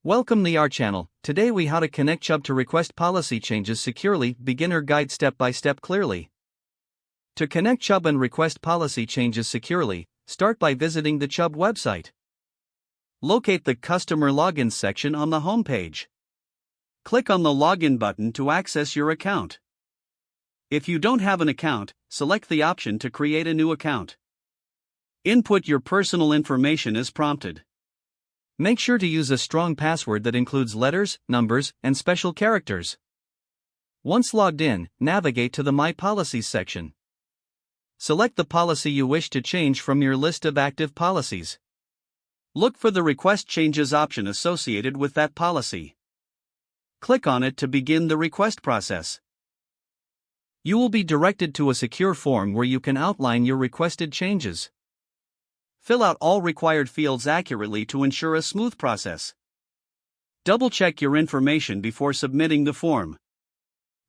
Welcome to our channel. Today we how to connect Chubb to request policy changes securely, beginner guide step by step clearly. To connect Chubb and request policy changes securely, start by visiting the Chubb website. Locate the Customer Login section on the home page. Click on the Login button to access your account. If you don't have an account, select the option to create a new account. Input your personal information as prompted. Make sure to use a strong password that includes letters, numbers, and special characters. Once logged in, navigate to the My Policies section. Select the policy you wish to change from your list of active policies. Look for the Request Changes option associated with that policy. Click on it to begin the request process. You will be directed to a secure form where you can outline your requested changes. Fill out all required fields accurately to ensure a smooth process. Double-check your information before submitting the form.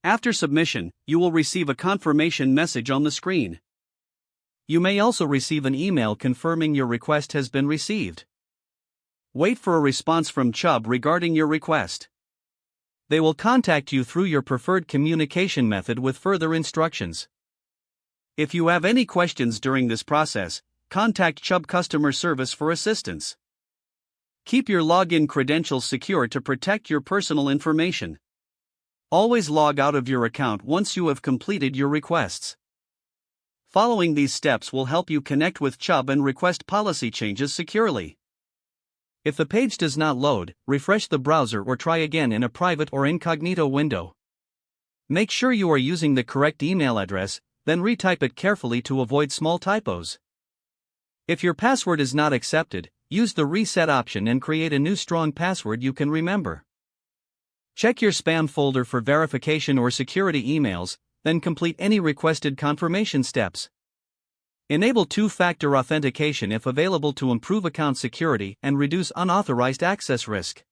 After submission, you will receive a confirmation message on the screen. You may also receive an email confirming your request has been received. Wait for a response from Chubb regarding your request. They will contact you through your preferred communication method with further instructions. If you have any questions during this process, contact Chubb customer service for assistance. Keep your login credentials secure to protect your personal information. Always log out of your account once you have completed your requests. Following these steps will help you connect with Chubb and request policy changes securely. If the page does not load, refresh the browser or try again in a private or incognito window. Make sure you are using the correct email address, then retype it carefully to avoid small typos. If your password is not accepted, use the reset option and create a new strong password you can remember. Check your spam folder for verification or security emails, then complete any requested confirmation steps. Enable two-factor authentication if available to improve account security and reduce unauthorized access risk.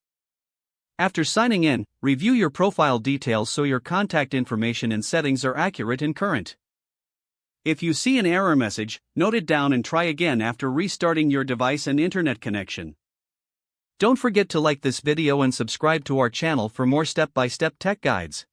After signing in, review your profile details so your contact information and settings are accurate and current. If you see an error message, note it down and try again after restarting your device and internet connection. Don't forget to like this video and subscribe to our channel for more step-by-step tech guides.